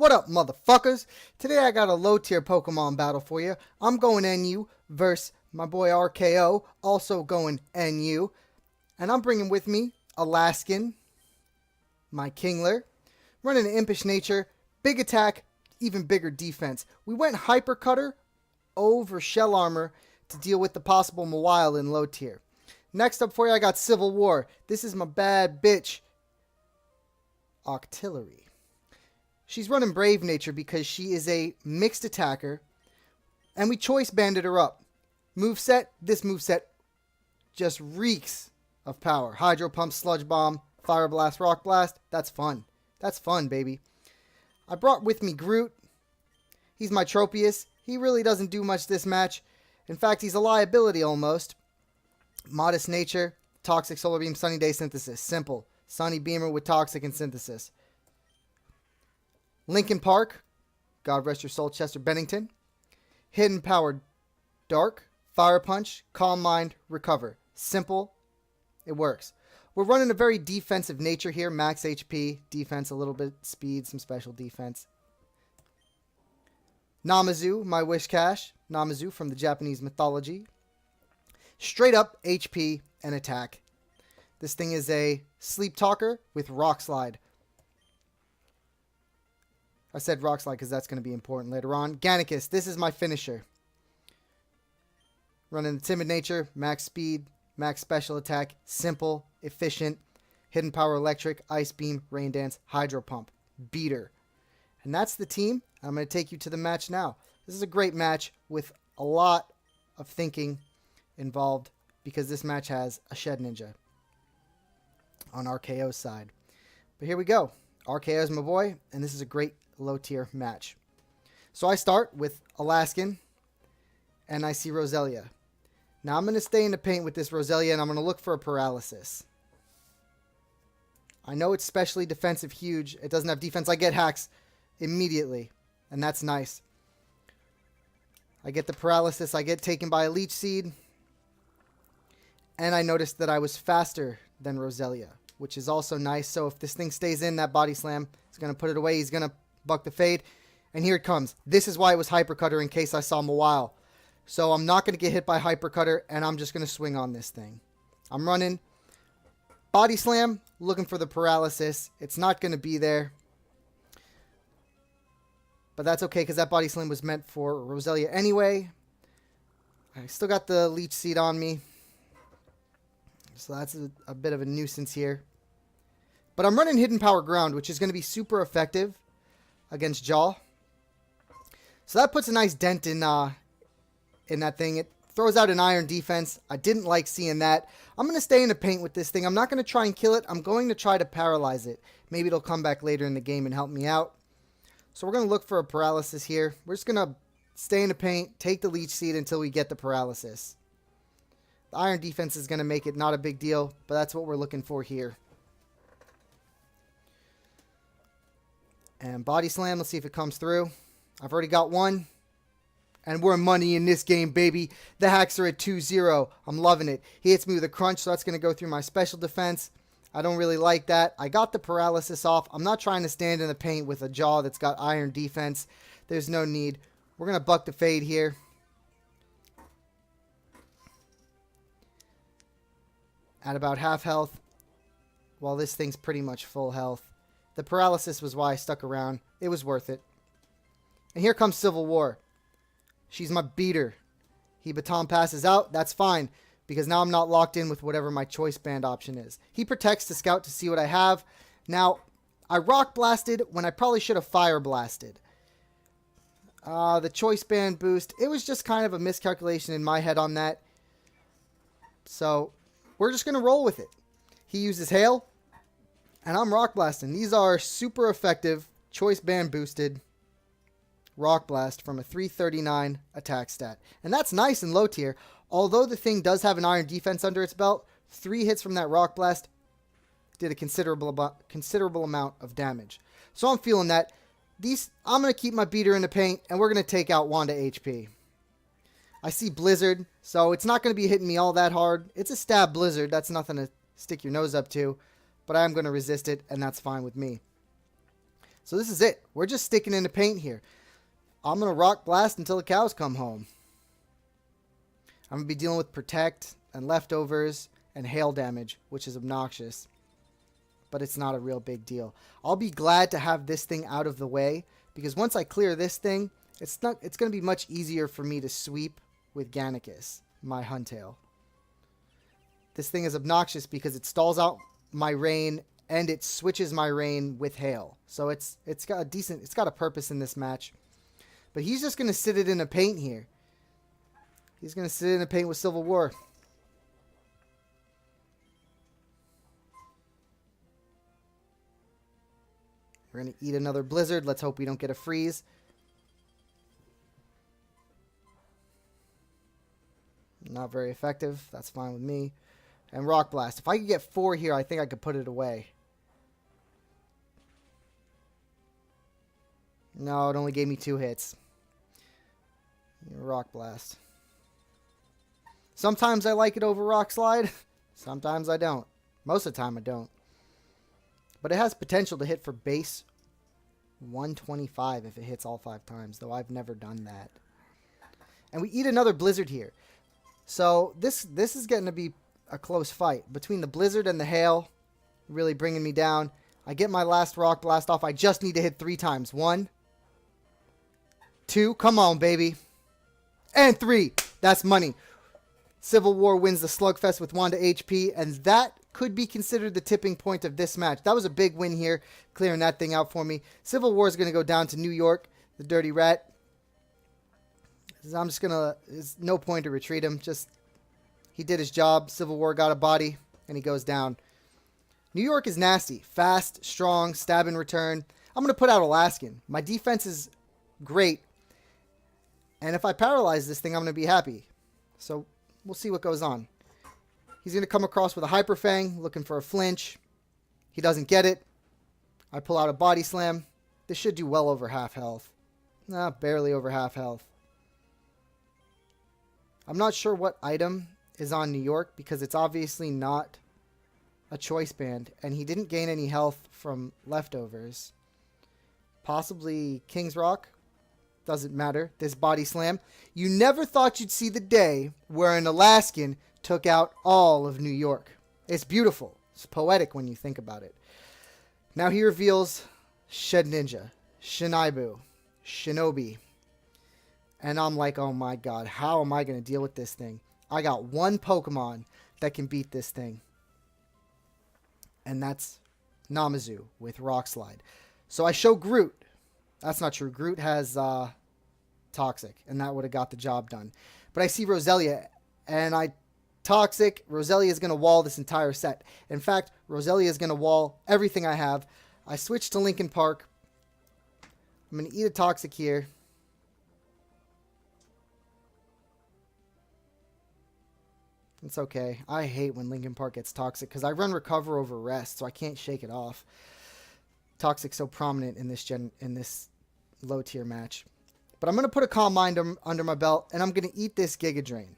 What up, motherfuckers? Today I got a low tier Pokemon battle for you. I'm going NU versus my boy RKO, also going NU. And I'm bringing with me Alaskan, my Kingler, running an Impish Nature, big attack, even bigger defense. We went Hyper Cutter over Shell Armor to deal with the possible Mawile in low tier. Next up for you, I got Civil War. This is my bad bitch, Octillery. She's running Brave Nature because she is a mixed attacker, and we choice banded her up. Moveset, this moveset just reeks of power. Hydro Pump, Sludge Bomb, Fire Blast, Rock Blast. That's fun. That's fun, baby. I brought with me Groot. He's my Tropius. He really doesn't do much this match. In fact, he's a liability almost. Modest Nature, Toxic Solar Beam, Sunny Day Synthesis. Simple. Sunny Beamer with Toxic and Synthesis. Linkin Park, God rest your soul, Chester Bennington. Hidden Power, Dark, Fire Punch, Calm Mind, Recover. Simple, it works. We're running a very defensive nature here. Max HP, defense, a little bit speed, some special defense. Namazu, my Wish Cash. Namazu from the Japanese mythology. Straight up HP and attack. This thing is a Sleep Talker with Rock Slide. I said Rock Slide because that's going to be important later on. Gannicus, this is my finisher. Running the Timid Nature, max speed, max special attack, simple, efficient, Hidden Power Electric, Ice Beam, Rain Dance, Hydro Pump, Beater. And that's the team. I'm going to take you to the match now. This is a great match with a lot of thinking involved because this match has a Shedninja on RKO's side. But here we go. RKO is my boy, and this is a great low tier match. So I start with Alaskan, and I see Roselia. Now I'm going to stay in the paint with this Roselia, and I'm going to look for a paralysis. I know it's specially defensive huge. It doesn't have defense. I get hacks immediately, and that's nice. I get the paralysis. I get taken by a Leech Seed, and I noticed that I was faster than Roselia, which is also nice. So if this thing stays in, that Body Slam is going to put it away. He's going to buck the Fade. And here it comes. This is why it was Hyper Cutter in case I saw Mawile. So I'm not going to get hit by Hyper Cutter, and I'm just going to swing on this thing. I'm running Body Slam, looking for the paralysis. It's not going to be there. But that's okay because that Body Slam was meant for Roselia anyway. I still got the Leech Seed on me. So that's a bit of a nuisance here. But I'm running Hidden Power Ground, which is going to be super effective against Jaw. So that puts a nice dent in that thing. It throws out an Iron Defense. I didn't like seeing that. I'm going to stay in the paint with this thing. I'm not going to try and kill it. I'm going to try to paralyze it. Maybe it'll come back later in the game and help me out. So we're going to look for a paralysis here. We're just going to stay in the paint, take the Leech Seed until we get the paralysis. The Iron Defense is going to make it not a big deal, but that's what we're looking for here. And Body Slam, let's see if it comes through. I've already got one. And we're money in this game, baby. The hacks are at 2-0. I'm loving it. He hits me with a crunch, so that's going to go through my special defense. I don't really like that. I got the paralysis off. I'm not trying to stand in the paint with a Jaw that's got Iron Defense. There's no need. We're going to buck the Fade here. At about half health, while this thing's pretty much full health. The paralysis was why I stuck around. It was worth it. And here comes Civil War. She's my beater. He baton passes out. That's fine, because now I'm not locked in with whatever my choice band option is. He protects the scout to see what I have. Now, I rock blasted when I probably should have fire blasted. The choice band boost, it was just kind of a miscalculation in my head on that. So we're just going to roll with it. He uses Hail, and I'm Rock Blasting. These are super effective, choice band boosted Rock Blast from a 339 attack stat. And that's nice in low tier. Although the thing does have an Iron Defense under its belt, 3 hits from that Rock Blast did a considerable amount of damage. So I'm feeling that. I'm going to keep my beater in the paint, and we're going to take out Wanda HP. I see Blizzard, so it's not going to be hitting me all that hard. It's a stab Blizzard. That's nothing to stick your nose up to. But I am going to resist it, and that's fine with me. So this is it. We're just sticking in the paint here. I'm going to Rock Blast until the cows come home. I'm going to be dealing with Protect and Leftovers and Hail damage, which is obnoxious. But it's not a real big deal. I'll be glad to have this thing out of the way, because once I clear this thing, it's going to be much easier for me to sweep with Gannicus, my Huntail. This thing is obnoxious because it stalls out my rain and it switches my rain with Hail. So it's got a purpose in this match. But he's just going to sit it in a paint here. He's going to sit in a paint with Civil War. We're going to eat another Blizzard. Let's hope we don't get a freeze. Not very effective. That's fine with me. And Rock Blast. If I could get 4 here, I think I could put it away. No, it only gave me 2 hits. Rock Blast. Sometimes I like it over Rock Slide. Sometimes I don't. Most of the time I don't. But it has potential to hit for base 125 if it hits all 5 times, though I've never done that. And we eat another Blizzard here. So this is getting to be a close fight. Between the Blizzard and the Hail, really bringing me down. I get my last Rock Blast off. I just need to hit 3 times. 1, 2, come on, baby. And 3. That's money. Civil War wins the Slugfest with Wanda HP, and that could be considered the tipping point of this match. That was a big win here, clearing that thing out for me. Civil War is going to go down to New York, the Dirty Rat. I'm just going to... There's no point to retreat him. Just... He did his job. Civil War got a body, and he goes down. New York is nasty. Fast, strong, stab and return. I'm going to put out Alaskan. My defense is great. And if I paralyze this thing, I'm going to be happy. So, we'll see what goes on. He's going to come across with a Hyper Fang, looking for a flinch. He doesn't get it. I pull out a Body Slam. This should do well over half health. Nah, barely over half health. I'm not sure what item is on New York because it's obviously not a choice band. And he didn't gain any health from Leftovers. Possibly King's Rock. Doesn't matter. This Body Slam. You never thought you'd see the day where an Alaskan took out all of New York. It's beautiful. It's poetic when you think about it. Now he reveals Shedninja, Shinaibu, Shinobi. And I'm like, oh my god, how am I going to deal with this thing? I got one Pokemon that can beat this thing. And that's Namazu with Rock Slide. So I show Groot. That's not true. Groot has Toxic, and that would have got the job done. But I see Roselia, and I Toxic. Roselia is going to wall this entire set. In fact, Roselia is going to wall everything I have. I switch to Linkin Park. I'm going to eat a Toxic here. It's okay. I hate when Linkin Park gets Toxic because I run Recover over Rest, so I can't shake it off. Toxic's so prominent in this low tier match. But I'm going to put a Calm Mind under my belt, and I'm going to eat this Giga Drain.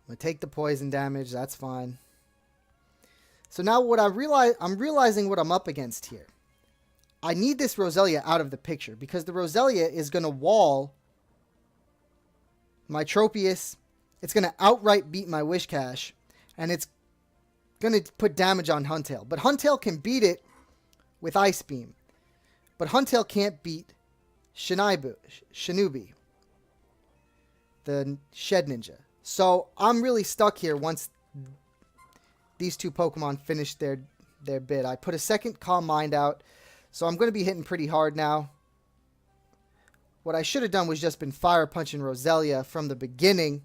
I'm going to take the poison damage. That's fine. So now what I'm realizing what I'm up against here. I need this Roselia out of the picture because the Roselia is going to wall my Tropius. It's going to outright beat my Wishcash, and it's going to put damage on Huntail. But Huntail can beat it with Ice Beam. But Huntail can't beat Shinobi, the Shedninja. So I'm really stuck here once these two Pokemon finish their bid. I put a second Calm Mind out, so I'm going to be hitting pretty hard now. What I should have done was just been Fire Punching Roselia from the beginning,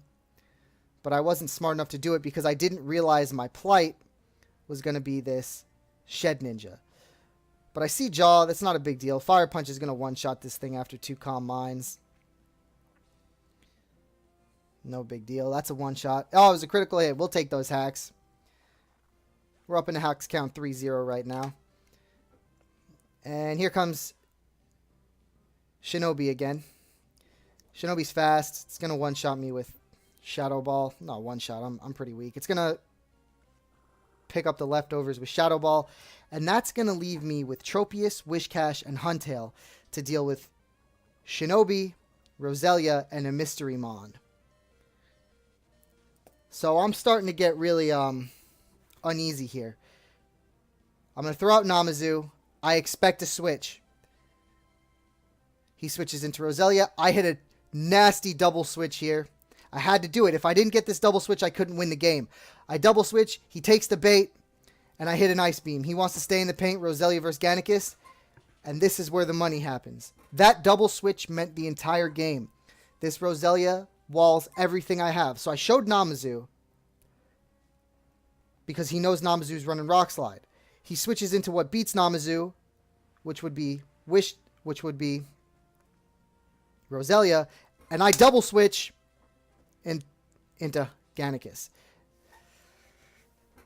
but I wasn't smart enough to do it because I didn't realize my plight was going to be this Shedninja. But I see Jaw. That's not a big deal. Fire Punch is going to one-shot this thing after 2 Calm Minds. No big deal. That's a one-shot. Oh, it was a critical hit. We'll take those hacks. We're up in a hacks count 3-0 right now. And here comes Shinobi again. Shinobi's fast. It's going to one-shot me with Shadow Ball. No, one-shot. I'm pretty weak. It's going to pick up the Leftovers with Shadow Ball. And that's going to leave me with Tropius, Wishcash, and Huntail to deal with Shinobi, Roselia, and a Mystery Mon. So I'm starting to get really uneasy here. I'm going to throw out Namazu. I expect a switch. He switches into Roselia. I hit a nasty double switch here. I had to do it. If I didn't get this double switch, I couldn't win the game. I double switch. He takes the bait. And I hit an Ice Beam. He wants to stay in the paint. Roselia versus Gannicus. And this is where the money happens. That double switch meant the entire game. This Roselia walls everything I have. So I showed Namazu. Because he knows Namazu's running Rock Slide. He switches into what beats Namazu. Which would be Roselia. And I double switch into Gannicus.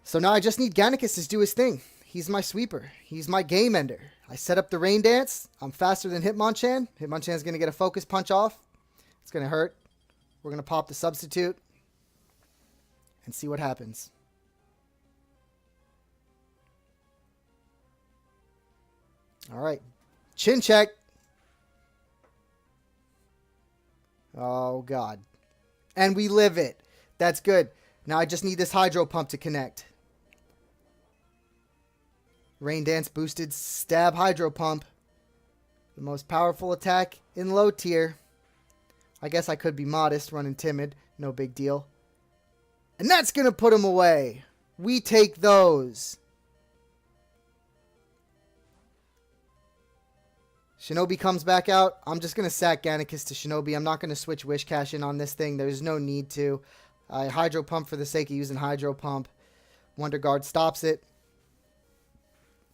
So now I just need Gannicus to do his thing. He's my sweeper. He's my game ender. I set up the Rain Dance. I'm faster than Hitmonchan. Hitmonchan's going to get a focus punch off. It's going to hurt. We're going to pop the substitute and see what happens. All right. Chin check. Oh, God. And we live it. That's good. Now I just need this Hydro Pump to connect. Rain Dance boosted Stab Hydro Pump. The most powerful attack in low tier. I guess I could be modest, running Timid. No big deal. And that's going to put him away. We take those. Shinobi comes back out. I'm just going to sack Gannicus to Shinobi. I'm not going to switch Wishcash in on this thing. There's no need to. I Hydro Pump for the sake of using Hydro Pump. Wonder Guard stops it.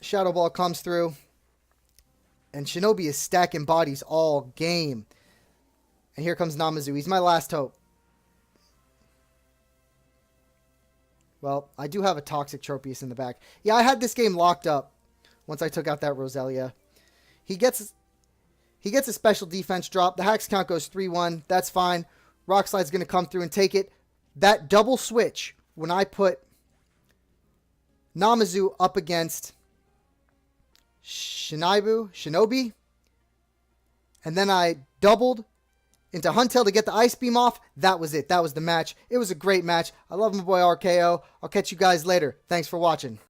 Shadow Ball comes through. And Shinobi is stacking bodies all game. And here comes Namazu. He's my last hope. Well, I do have a Toxic Tropius in the back. Yeah, I had this game locked up once I took out that Roselia. He gets a special defense drop. The Hex count goes 3-1. That's fine. Rock Slide's going to come through and take it. That double switch, when I put Namazu up against Shinobi, and then I doubled into Huntail to get the Ice Beam off, that was it. That was the match. It was a great match. I love my boy RKO. I'll catch you guys later. Thanks for watching.